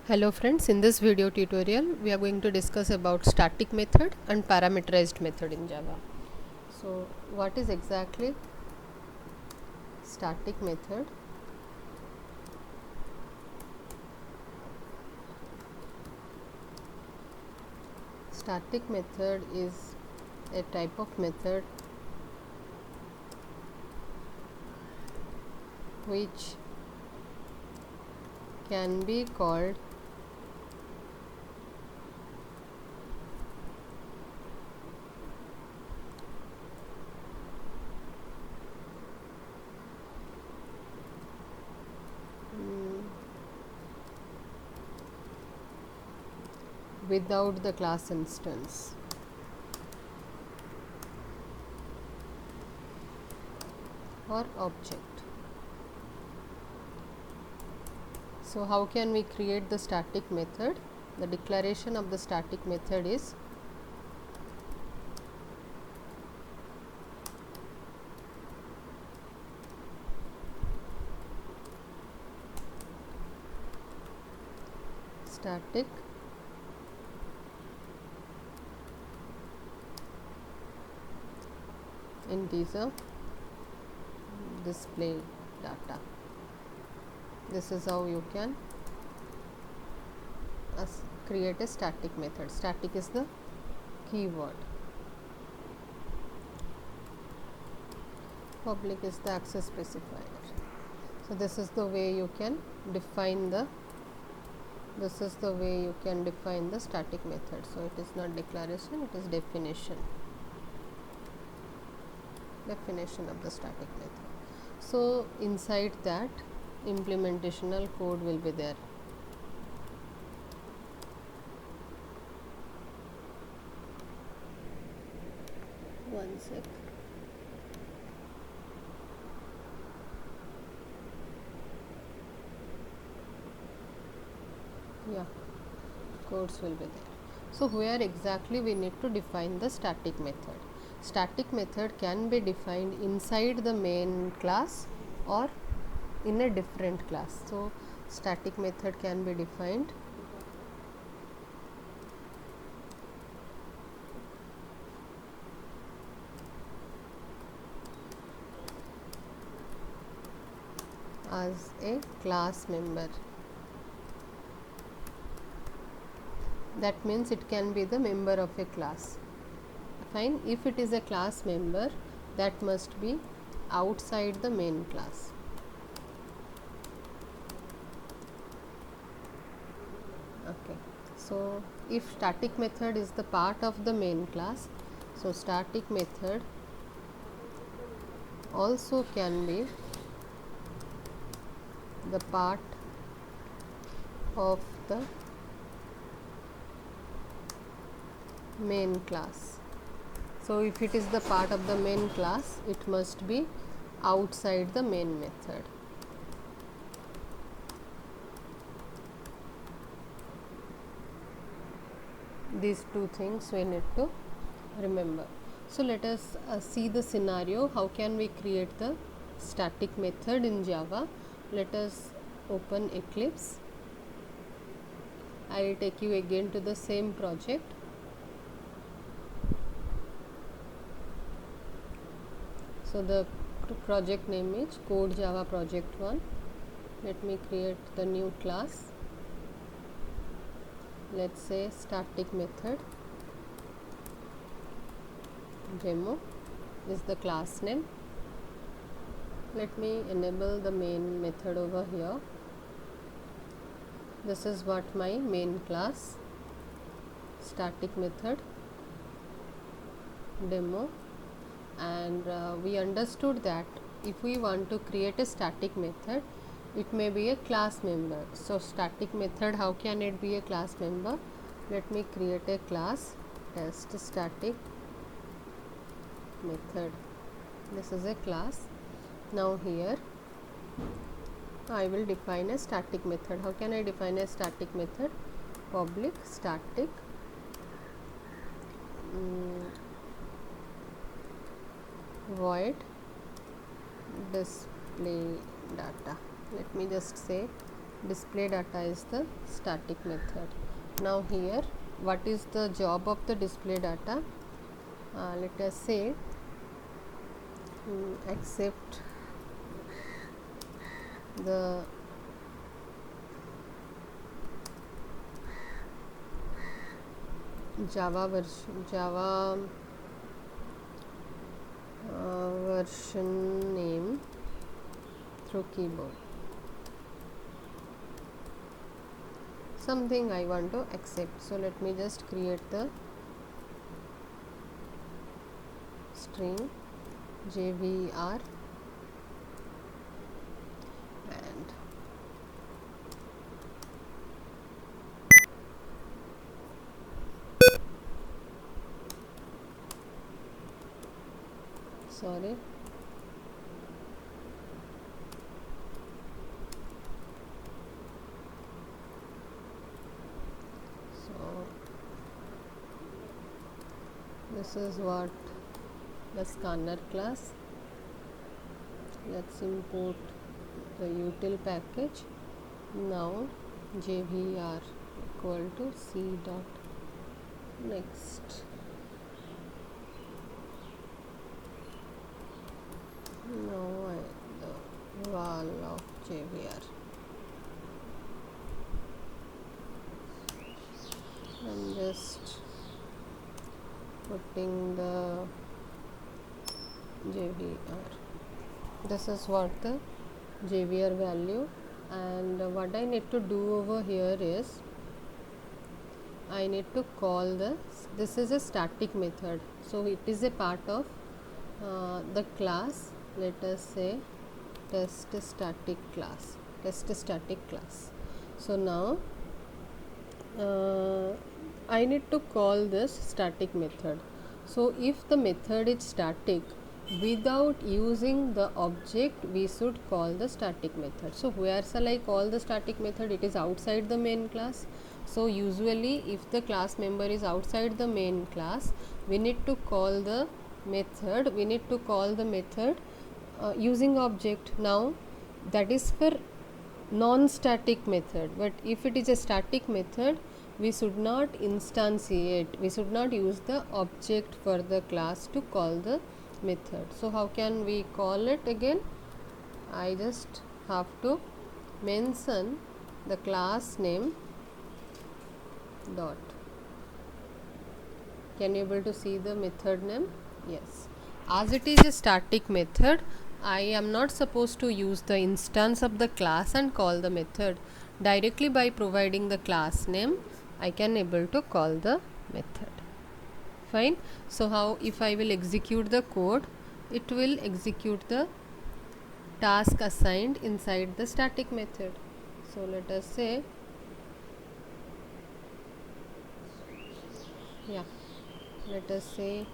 Hello friends, in this video tutorial we are going to discuss about static method and parameterized method in Java. So what is exactly static method? Static method is a type of method which can be called without the class instance. Or object. So how can we create the static method? The declaration of the static method is static integer display data. This is how you can create a static method. Static is the keyword. Public is the access specifier. So this is the way you can define the static method. So it is not declaration, it is definition of the static method. So inside that implementational code will be there. One sec. Yeah, codes will be there. So where exactly we need to define the static method? Static method can be defined inside the main class or in a different class. So static method can be defined as a class member. That means it can be the member of a class. Fine. If it is a class member, that must be outside the main class. Okay. So if static method is the part of the main class, so static method also can be the part of the main class. So if it is the part of the main class, it must be outside the main method. These two things we need to remember. So let us see the scenario. How can we create the static method in Java? Let us open Eclipse. I will take you again to the same project. So the project name is Code Java Project 1. Let me create the new class. Let's say static method demo is the class name. Let me enable the main method over here. This is what my main class, static method demo. And we understood that if we want to create a static method, it may be a class member. So static method, how can it be a class member? Let me create a class test static method. This is a class. Now here I will define a static method. How can I define a static method? Public static void display data. Let me just say display data is the static method. Now here, what is the job of the display data? Let us say accept the Java version name through keyboard. Something I want to accept. So let me just create the string JVR and sorry. So this is what the scanner class. Let's import the util package. Now JVR equal to C dot next. Now the val of JVR. I'm just putting the JVR. This is what the JVR value, and what I need to do over here is I need to call this is a static method, so it is a part of the class. Let us say test static class. So now I need to call this static method. So if the method is static, without using the object, we should call the static method. So where shall I call the static method? It is outside the main class. So usually if the class member is outside the main class, we need to call the method. Using object. Now that is for non-static method, but if it is a static method, we should not instantiate, we should not use the object for the class to call the method. So how can we call it again? I just have to mention the class name dot. Can you able to see the method name? Yes. As it is a static method, I am not supposed to use the instance of the class and call the method. Directly by providing the class name, I can able to call the method. Fine. So how, if I will execute the code, it will execute the task assigned inside the static method. So let us say, let us say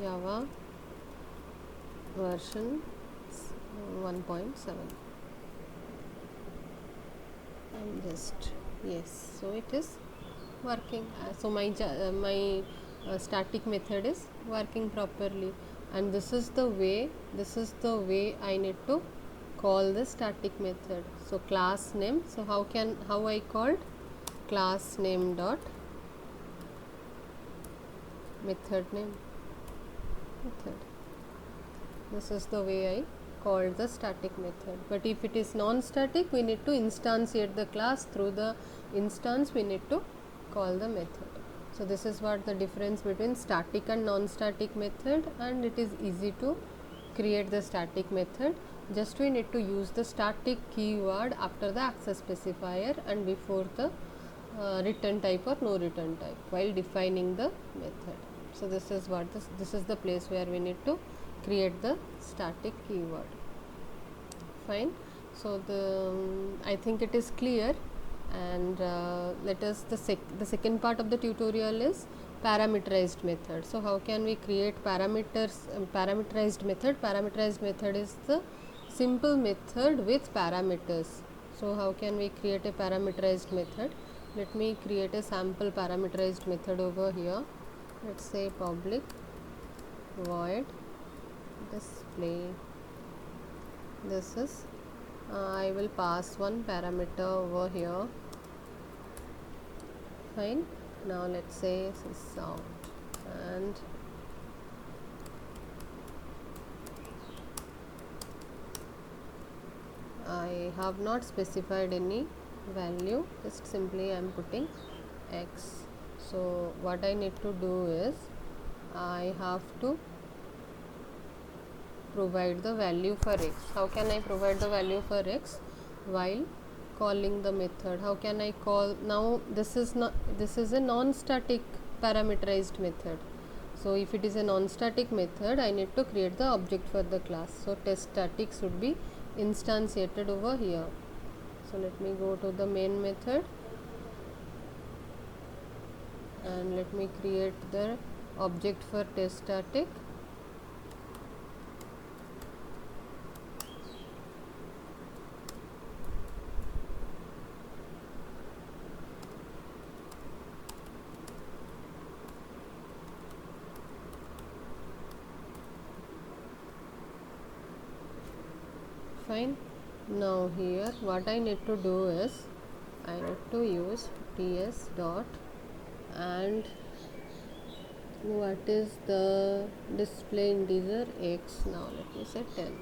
Java version 1.7 and just yes, so it is working. So my static method is working properly, and this is the way I need to call the static method. So class name, so how I called class name dot method name. This is the way I called the static method. But if it is non-static, we need to instantiate the class. Through the instance, we need to call the method. So this is what the difference between static and non-static method, and it is easy to create the static method. Just we need to use the static keyword after the access specifier and before the return type or no return type while defining the method. So this is what this is the place where we need to create the static keyword. Fine. So I think it is clear, and let us the second part of the tutorial is parameterized method. So how can we create parameterized method? Parameterized method is the simple method with parameters. So how can we create a parameterized method? Let me create a sample parameterized method over here. Let's say public void display. This is I will pass one parameter over here. Fine. Now let's say sound, and I have not specified any value, just simply I am putting x. So what I need to do is I have to provide the value for x. How can I provide the value for x? While calling the method. How can I call? Now this is a non-static parameterized method. So if it is a non-static method, I need to create the object for the class. So test static should be instantiated over here. So let me go to the main method and let me create the object for test static. Fine. Now here what I need to do is I need to use ts dot and what is the display integer x. Now let me say 10.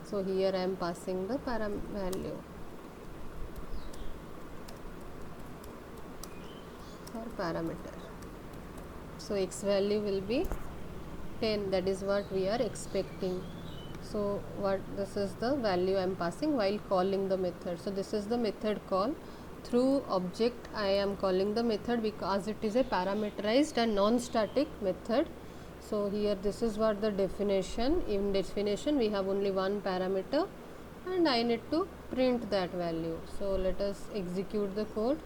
So here I am passing the value for parameter. So x value will be 10, that is what we are expecting. So this is the value I am passing while calling the method. So this is the method call. Through object I am calling the method because it is a parameterized and non-static method. So here this is what the definition. In definition we have only one parameter and I need to print that value. So let us execute the code.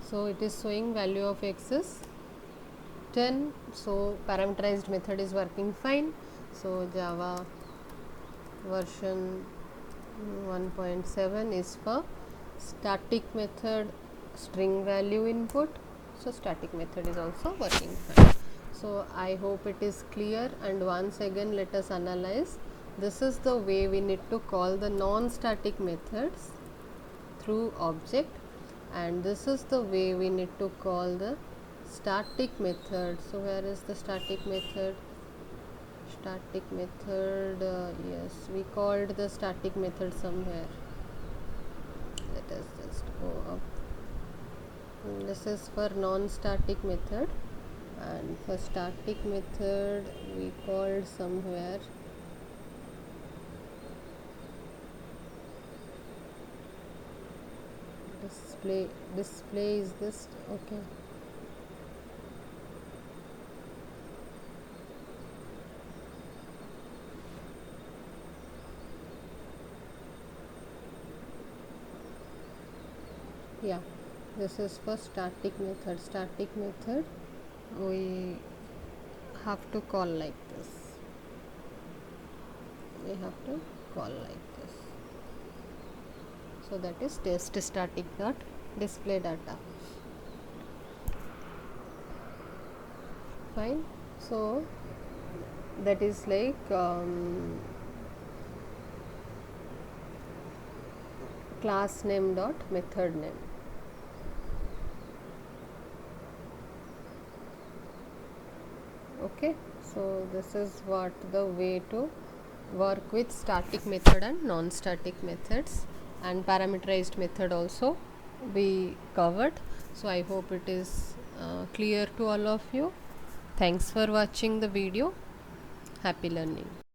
So it is showing value of x is 10. So parameterized method is working fine. So Java version 1.7 is for static method string value input. So static method is also working fine. So I hope it is clear, and once again let us analyze. This is the way we need to call the non-static methods through object, and this is the way we need to call the static method. So where is the static method? Static method, yes, we called the static method somewhere. Let us just go up. This is for non-static method, and for static method we called somewhere. Display is this, okay. Yeah, this is for static method. Static method we have to call like this. We have to call like this. So that is test static dot display data. Fine. So that is like class name dot method name. Okay, so this is what the way to work with static method and non-static methods, and parameterized method also we covered. So I hope it is clear to all of you. Thanks for watching the video. Happy learning.